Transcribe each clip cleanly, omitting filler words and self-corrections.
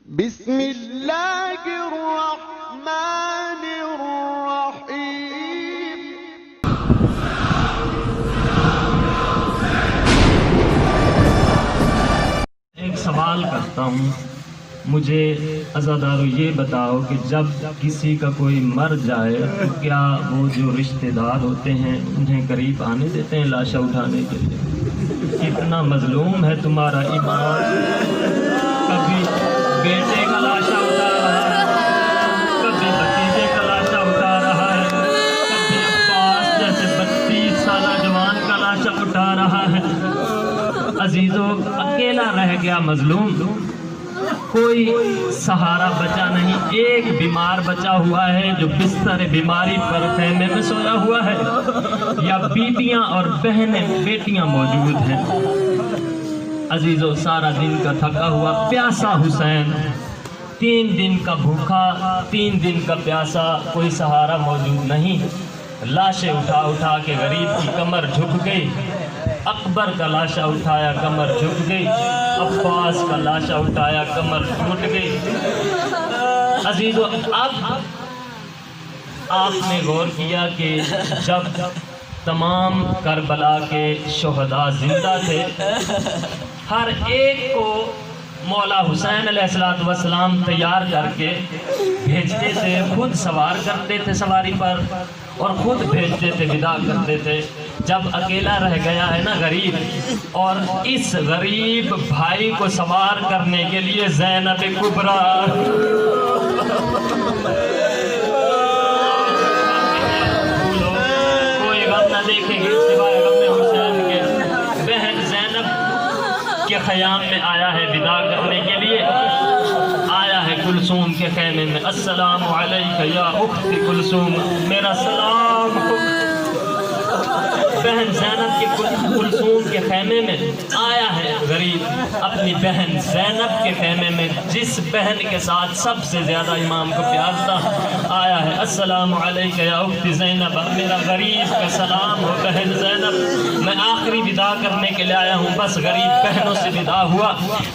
بسم اللہ الرحمن الرحیم۔ ایک سوال کرتا ہوں، مجھے عزادارو یہ بتاؤ کہ جب کسی کا کوئی مر جائے تو کیا وہ جو رشتہ دار ہوتے ہیں انہیں قریب آنے دیتے ہیں لاشا اٹھانے کے لیے؟ کتنا مظلوم ہے تمہارا ایمان، کبھی بیٹے کا لاشا اٹھا رہا ہے، کبھی بھتیجے کا لاشا اٹھا رہا ہے، کبھی عباس جیسے 32 سالہ جوان کا لاشا اٹھا رہا ہے۔ عزیزو اکیلا رہ گیا مظلوم، کوئی سہارا بچا نہیں، ایک بیمار بچا ہوا ہے جو بستر بیماری پر خیمے میں سویا ہوا ہے، یا بیٹیاں اور بہنیں بیٹیاں موجود ہیں۔ عزیزو سارا دن کا تھکا ہوا پیاسا حسین، 3 دن کا بھوکا، 3 دن کا پیاسا، کوئی سہارا موجود نہیں۔ لاشیں اٹھا اٹھا کے غریب کی کمر جھک گئی، اکبر کا لاشا اٹھایا کمر جھک گئی، عباس کا لاشا اٹھایا کمر ٹوٹ گئی۔ عزیزو اب آپ نے غور کیا کہ جب تمام کربلا کے شہداء زندہ تھے، ہر ایک کو مولا حسین علیہ السلام تیار کر کے بھیجتے تھے، خود سوار کرتے تھے سواری پر اور خود بھیجتے تھے، ودا کرتے تھے۔ جب اکیلا رہ گیا ہے نا غریب، اور اس غریب بھائی کو سوار کرنے کے لیے زینب کبریٰ کوئی غم نہ دیکھیں گے سوائے غم حسین کے، بہن زینب کے خیام میں آیا ہے ودا کرنے کے لیے، آیا ہے کلثوم کے خیمے میں۔ السلام علیک یا اخت کلثوم، میرا سلام بہن زینب کے کلثوم کے خیمے میں آیا ہے غریب، اپنی بہن زینب کے خیمے میں، جس بہن کے ساتھ سب سے زیادہ امام کو پیار تھا، آیا ہے۔ السلام علیک یا اخت زینب، میرا غریب کا سلام ہو بہن زینب، میں آخری ودا کرنے کے لیے آیا ہوں، بس غریب بہنوں سے ودا ہوا،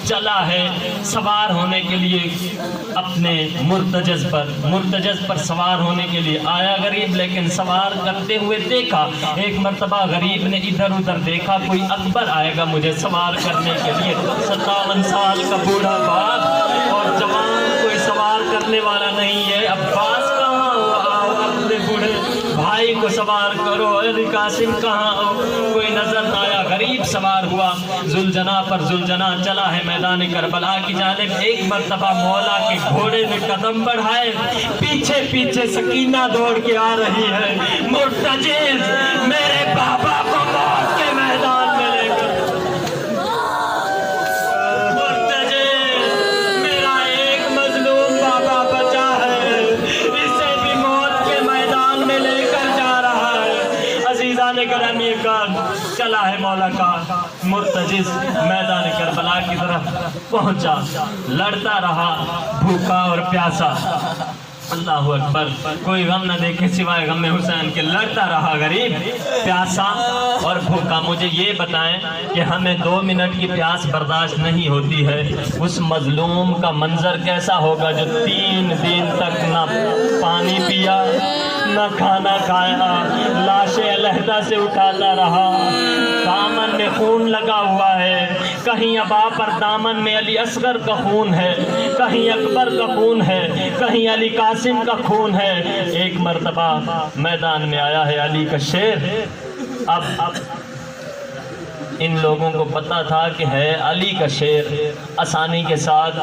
چلا ہے سوار ہونے کے لیے اپنے مرتجز پر سوار ہونے کے لیے آیا غریب، لیکن سوار کرتے ہوئے دیکھا، ایک مرتبہ غریب نے ادھر ادھر دیکھا، کوئی اکبر آئے گا مجھے سوار کرنے کے لیے، 57 سال کا بوڑھا باپ اور جوان کوئی سوار کرنے والا نہیں ہے۔ عباس کہاں ہو، آؤ اپنے بوڑھے بھائی کو سوار کرو، علی قاسم کہاں ہو، کوئی نظر نہ آیا۔ غریب سوار ہوا ذوالجناح پر، ذوالجناح چلا ہے میدان کربلا کی جانب۔ ایک مرتبہ مولا کے گھوڑے نے قدم بڑھائے، پیچھے پیچھے سکینہ دوڑ کے آ رہی ہے، مرتجز میرے بابا کو موت کے میدان میں لے کر، مرتجز میرا ایک مظلوم بابا بچا ہے، اسے بھی موت کے میدان میں لے کر جا رہا ہے۔ عزیزان گرامی کا چلا ہے مولا کا مرتجز میدان کربلا کی طرف پہنچا، لڑتا رہا بھوکا اور پیاسا، اللہ اکبر، کوئی غم نہ دیکھے سوائے غم حسین کے، لڑتا رہا غریب پیاسا اور بھوکا۔ مجھے یہ بتائیں کہ ہمیں 2 منٹ کی پیاس برداشت نہیں ہوتی ہے، اس مظلوم کا منظر کیسا ہوگا جو 3 دن تک نہ پانی پیا نہ کھانا کھایا، لاشیں علیحدہ سے اٹھاتا رہا، دامن میں خون لگا ہوا ہے، کہیں ابا پر دامن میں علی اصغر کا خون ہے، کہیں اکبر کا خون ہے، کہیں علی قاسم کا خون ہے۔ ایک مرتبہ میدان میں آیا ہے علی کا شیر، اب ان لوگوں کو پتا تھا کہ ہے علی کا شیر، آسانی کے ساتھ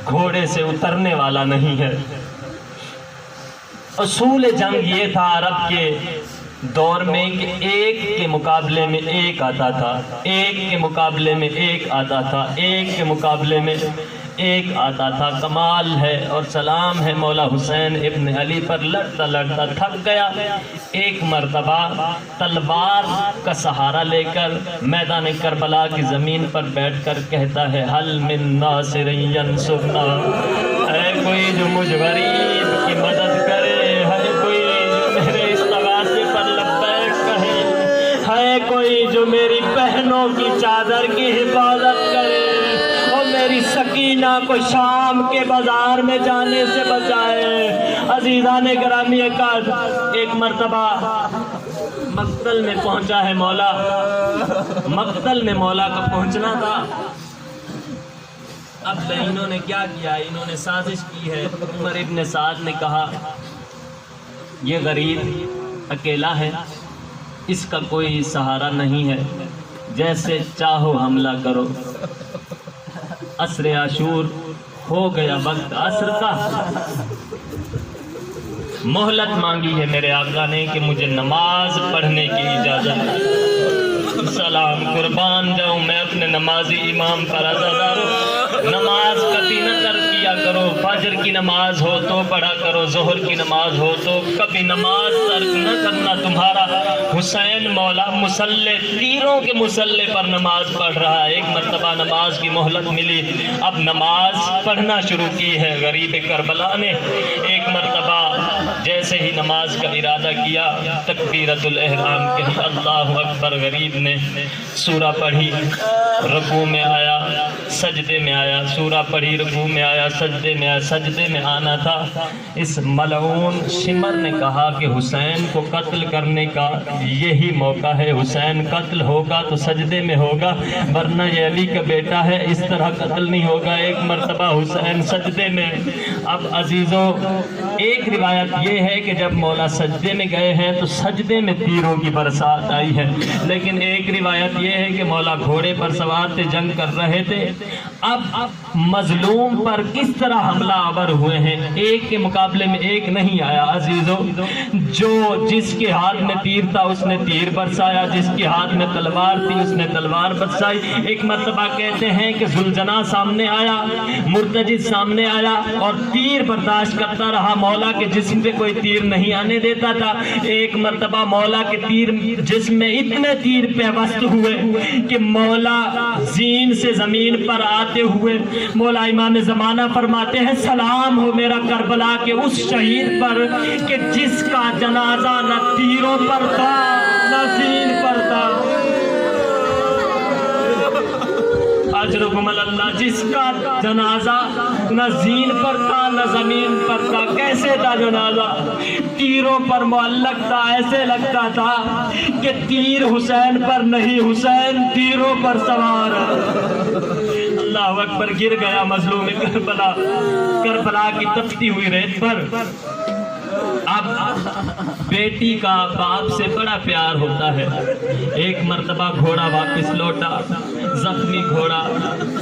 گھوڑے سے اترنے والا نہیں ہے۔ اصول جنگ یہ تھا عرب کے دور میں کہ ایک کے مقابلے میں ایک آتا تھا، ایک کے مقابلے میں ایک آتا تھا، ایک کے مقابلے میں ایک آتا تھا۔ کمال ہے اور سلام ہے مولا حسین ابن علی پر، لڑتا لڑتا تھک گیا، ایک مرتبہ تلوار کا سہارا لے کر میدان کربلا کی زمین پر بیٹھ کر کہتا ہے، حل من ناصر ینصرنا، ہے کوئی جو مجھ غریب کی مدد کرے، ہے کوئی جو میرے استغاثے پر لبیک کہے، ہے کوئی جو میری بہنوں کی چادر کی حفاظت کرے، اور میری سکینہ کو شام کے بازار میں جانے سے بچائے۔ عزیزان گرامی، ایک مرتبہ مقتل میں پہنچا ہے مولا، مقتل میں مولا کا پہنچنا تھا۔ اب انہوں نے کیا کیا، انہوں نے سازش کی ہے۔ عمر ابن سعد نے کہا یہ غریب اکیلا ہے، اس کا کوئی سہارا نہیں ہے، جیسے چاہو حملہ کرو۔ عصر عاشور ہو گیا، وقت عصر کا، مہلت مانگی ہے میرے آقا نے کہ مجھے نماز پڑھنے کی اجازت۔ سلام قربان جاؤں میں اپنے نمازی امام پر عزادارو، نماز کبھی نہ ترک کیا کرو۔ فجر کی نماز ہو تو پڑھا کرو، ظہر کی نماز ہو تو کبھی نماز ترک نہ کرنا۔ تمہارا حسین مولا مسلح، تیروں کے مسلح پر نماز پڑھ رہا ہے۔ ایک مرتبہ نماز کی مہلت ملی، اب نماز پڑھنا شروع کی ہے غریب کربلا نے۔ ایک مرتبہ جیسے ہی نماز کا ارادہ کیا، تکبیرۃ الاحرام کہی، اللہ اکبر، غریب نے سورہ پڑھی، رکوع میں آیا، سجدے میں آیا، سورہ پڑھی، رکوع میں آیا، سجدے میں آیا۔ سجدے میں آنا تھا، اس ملعون شمر نے کہا کہ حسین کو قتل کرنے کا یہی موقع ہے، حسین قتل ہوگا تو سجدے میں ہوگا، ورنہ یہ علی کا بیٹا ہے، اس طرح قتل نہیں ہوگا۔ ایک مرتبہ حسین سجدے میں۔ اب عزیزوں، ایک روایت یہ ہے کہ جب مولا سجدے میں گئے ہیں تو سجدے میں تیروں کی برسات آئی ہے، لیکن ایک روایت یہ ہے کہ مولا گھوڑے پر سوار تھے، جنگ کر رہے تھے۔ اب مظلوم پر کس طرح حملہ آور ہوئے ہیں، ایک کے مقابلے میں ایک نہیں آیا عزیزوں۔ جو جس کے ہاتھ میں تیر تھا اس نے تیر برسایا، جس کے ہاتھ میں تلوار تھی اس نے تلوار برسائی۔ ایک مرتبہ کہتے ہیں کہ ذوالجناح سامنے آیا، مرتجد سامنے آیا اور تیر برداشت کرتا رہا، مولا کے جسم پہ کوئی تیر نہیں آنے دیتا تھا۔ ایک مرتبہ مولا کے تیر جسم میں اتنے تیر پیوست ہوئے کہ مولا زین سے زمین پر آتے ہوئے مولا امام زمانہ فرماتے ہیں سلام ہو میرا کربلا کے اس شہید پر کہ جس کا جنازہ نہ تیروں پر تھا نہ زین پر تھا۔ اجرکم اللہ، جس کا جنازہ نہ زین پر تھا نہ زمین پر تھا۔ کیسے تھا جنازہ؟ تیروں پر معلق تھا، ایسے لگتا تھا کہ تیر حسین پر نہیں، حسین تیروں پر سوار ہے۔ اللہ اکبر، گر گیا مظلوم کربلا، کربلا کی تپتی ہوئی ریت پر۔ اب بیٹی کا باپ سے بڑا پیار ہوتا ہے۔ ایک مرتبہ گھوڑا واپس لوٹا، زخمی گھوڑا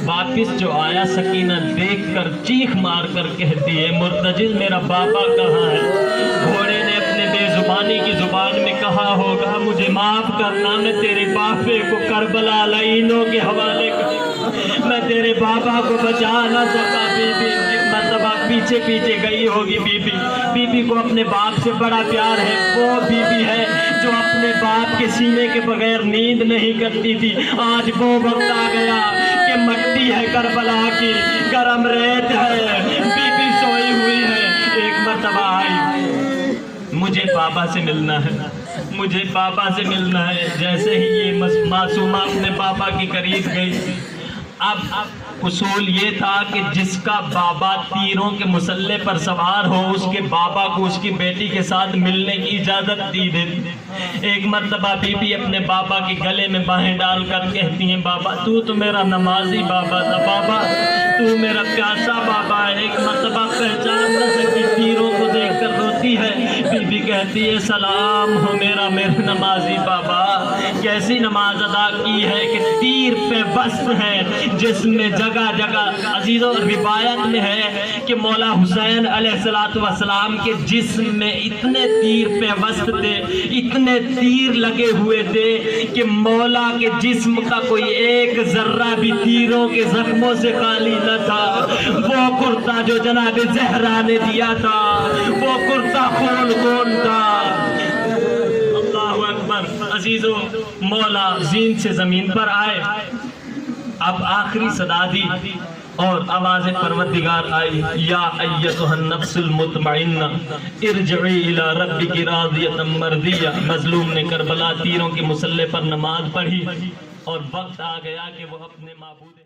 واپس جو آیا، سکینہ دیکھ کر چیخ مار کر کہتی ہے مرتجل میرا بابا کہاں ہے؟ گھوڑے نے اپنے بے زبانی کی زبان میں کہا ہوگا مجھے معاف کرنا، میں تیرے بابے کو کربلا لعینوں کے حوالے کر، میں تیرے بابا کو بچا نہ سکا۔ بی بی ایک مرتبہ پیچھے پیچھے گئی ہوگی، بی بی کو اپنے باپ سے بڑا پیار ہے۔ وہ بی بی ہے جو اپنے باپ کے سینے کے بغیر نیند نہیں کرتی تھی۔ آج وہ وقت آ گیا کہ مٹی ہے کربلا کی، گرم ریت ہے، بی بی سوئی ہوئی ہے۔ ایک مرتبہ آئی، مجھے بابا سے ملنا ہے، مجھے بابا سے ملنا ہے۔ جیسے ہی یہ معصومہ اپنے بابا کے قریب گئی، اب اصول یہ تھا کہ جس کا بابا تیروں کے مسلح پر سوار ہو اس کے بابا کو اس کی بیٹی کے ساتھ ملنے کی اجازت دی دیتی۔ ایک مرتبہ بی بی اپنے بابا کے گلے میں باہیں ڈال کر کہتی ہیں بابا تو میرا نمازی بابا تھا، بابا تو میرا پیاسا بابا ہے۔ ایک مرتبہ پہچان نہ سکی، تیروں کو دیکھ کر روتی ہے۔ بی بی کہتی ہے سلام ہو میرا نمازی بابا، کیسی نماز ادا کی ہے کہ تیر پہ وسط ہے جس میں جگہ جگہ۔ عزیزوں روایت میں ہے کہ مولا حسین علیہ السلام کے جسم میں اتنے تیر پیوست تھے، اتنے تیر لگے ہوئے تھے کہ مولا کے جسم کا کوئی ایک ذرہ بھی تیروں کے زخموں سے خالی نہ تھا۔ وہ کرتا جو جناب زہرا نے دیا تھا، وہ کرتا خون خون تھا۔ اللہ اکبر۔ عزیزوں مولا زین سے زمین پر آئے، اب آخری صدا دی اور آواز پروردگار آئی یا ایتھا النفس المطمئنہ ارجعی الی ربک راضیۃ مرضیہ۔ مظلوم نے کربلا تیروں کے مسلح پر نماز پڑھی اور وقت آ گیا کہ وہ اپنے معبود